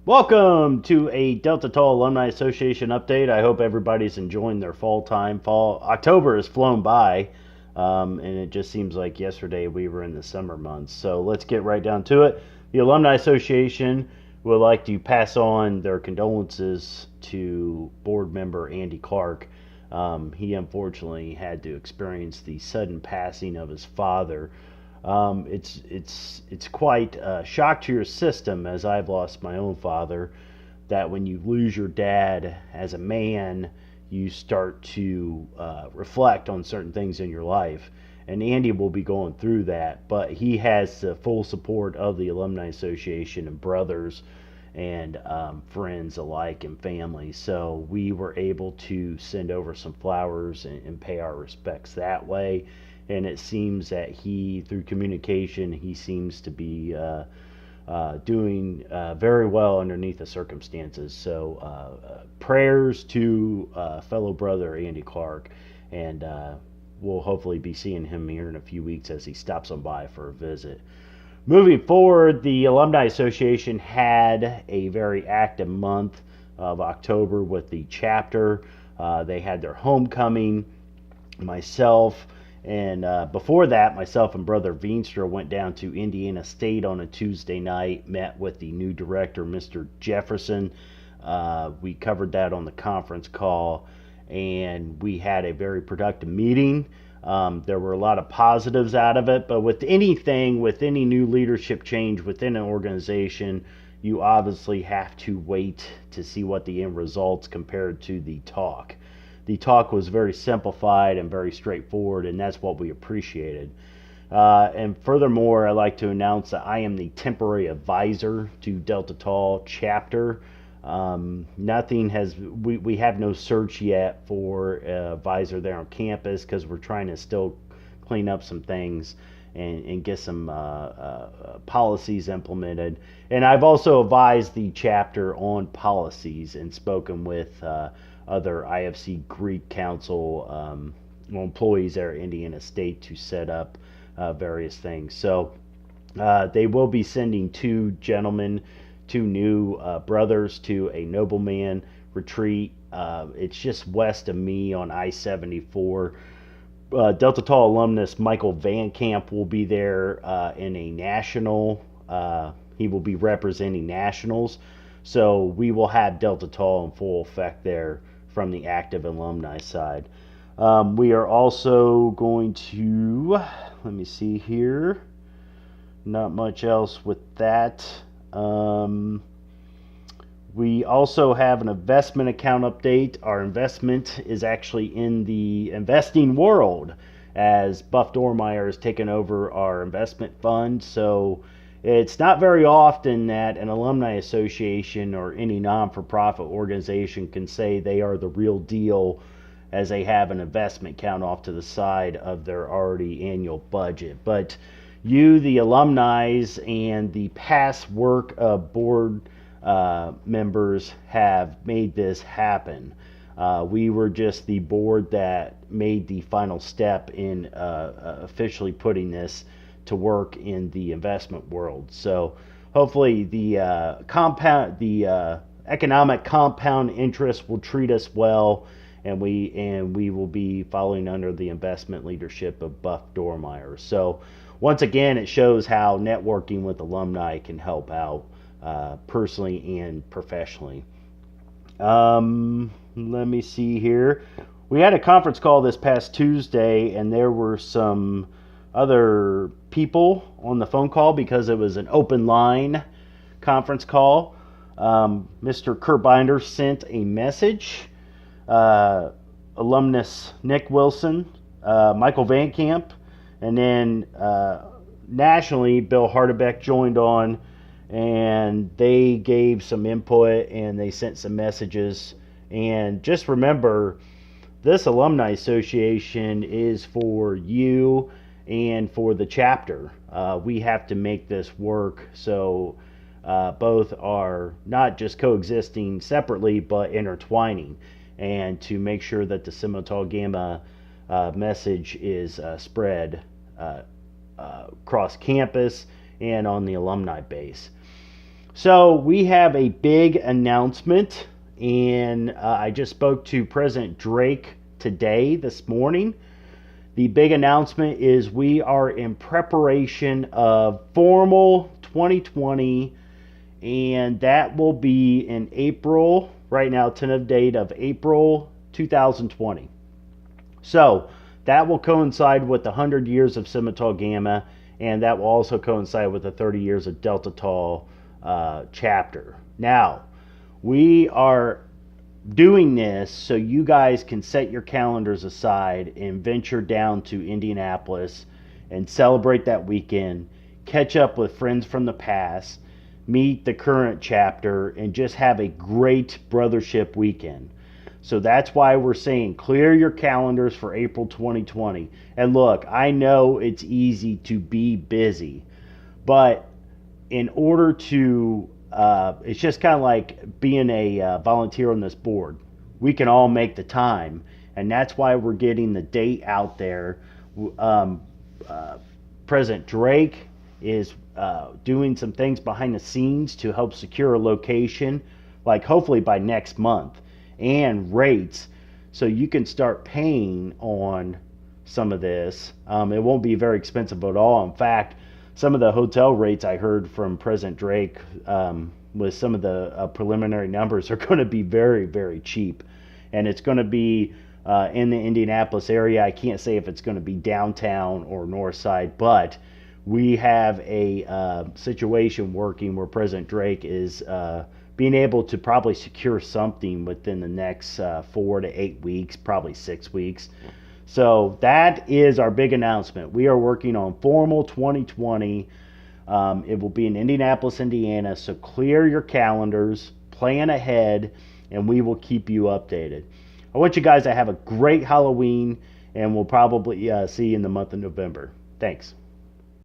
Welcome to a Delta Tall Alumni Association update. I hope everybody's enjoying their fall time. October has flown by, and it just seems like yesterday we were in the summer months. So let's get right down to it. The Alumni Association would like to pass on their condolences to board member Andy Clark. He unfortunately had to experience the sudden passing of his father. It's quite a shock to your system, as I've lost my own father, that when you lose your dad as a man, you start to reflect on certain things in your life. And Andy will be going through that, but he has the full support of the Alumni Association and brothers and friends alike and family. So we were able to send over some flowers and pay our respects that way. And it seems that through communication, he seems to be doing very well underneath the circumstances. So prayers to fellow brother Andy Clark, and we'll hopefully be seeing him here in a few weeks as he stops on by for a visit. Moving forward, the Alumni Association had a very active month of October with the chapter. They had their homecoming. Myself and before that, myself and Brother Veenstra went down to Indiana State on a Tuesday night, met with the new director, Mr. Jefferson. We covered that on the conference call, and we had a very productive meeting. There were a lot of positives out of it, but with any new leadership change within an organization, you obviously have to wait to see what the end results compared to the talk. The talk was very simplified and very straightforward, and that's what we appreciated. And furthermore, I'd like to announce that I am the temporary advisor to Delta Tall chapter. We have no search yet for an advisor there on campus because we're trying to still clean up some things and get some policies implemented. And I've also advised the chapter on policies and spoken with other IFC Greek Council employees there at Indiana State to set up various things. So they will be sending two new brothers to a nobleman retreat. It's just west of me on I-74. Delta Tall alumnus Michael Van Camp will be there in a national. He will be representing nationals. So we will have Delta Tall in full effect there from the active alumni side. We are also going to, let me see here, not much else with that. We also have an investment account update. Our investment is actually in the investing world, as Buff Dormeyer has taken over our investment fund. So it's not very often that an alumni association or any non-for-profit organization can say they are the real deal, as they have an investment account off to the side of their already annual budget. But you, the alumni, and the past work of board members have made this happen. We were just the board that made the final step in officially putting this to work in the investment world. So hopefully the economic compound interest will treat us well, and we will be following under the investment leadership of Buff Dormeyer. So once again, it shows how networking with alumni can help out personally and professionally. Let me see here. We had a conference call this past Tuesday, and there were some other people on the phone call because it was an open line conference call. Mr. Kurt Binder sent a message. Alumnus Nick Wilson, Michael Van Camp, and then nationally, Bill Hardebeck joined on, and they gave some input and they sent some messages. And just remember, this alumni association is for you and for the chapter. We have to make this work so both are not just coexisting separately but intertwining, and to make sure that the Sigma Tau Gamma message is spread across campus and on the alumni base. So we have a big announcement, and I just spoke to President Drake today, this morning. The big announcement is we are in preparation of formal 2020, and that will be in April. Right now, tentative date of April 2020. So that will coincide with the 100 years of Sigma Tau Gamma, and that will also coincide with the 30 years of Delta Tau chapter. Now, we are doing this so you guys can set your calendars aside and venture down to Indianapolis and celebrate that weekend, catch up with friends from the past, meet the current chapter, and just have a great brothership weekend. So that's why we're saying clear your calendars for April 2020. And look, I know it's easy to be busy, but in order to, it's just kind of like being a volunteer on this board. We can all make the time, and that's why we're getting the date out there. President Drake is doing some things behind the scenes to help secure a location, like hopefully by next month, and rates, so you can start paying on some of this. It won't be very expensive at all. In fact, some of the hotel rates I heard from President Drake, with some of the preliminary numbers, are going to be very, very cheap. And it's going to be in the Indianapolis area. I can't say if it's going to be downtown or north side, but we have a situation working where President Drake is being able to probably secure something within the next 4 to 8 weeks, probably 6 weeks. So that is our big announcement. We are working on formal 2020. It will be in Indianapolis, Indiana. So clear your calendars, plan ahead, and we will keep you updated. I want you guys to have a great Halloween, and we'll probably see you in the month of November. Thanks.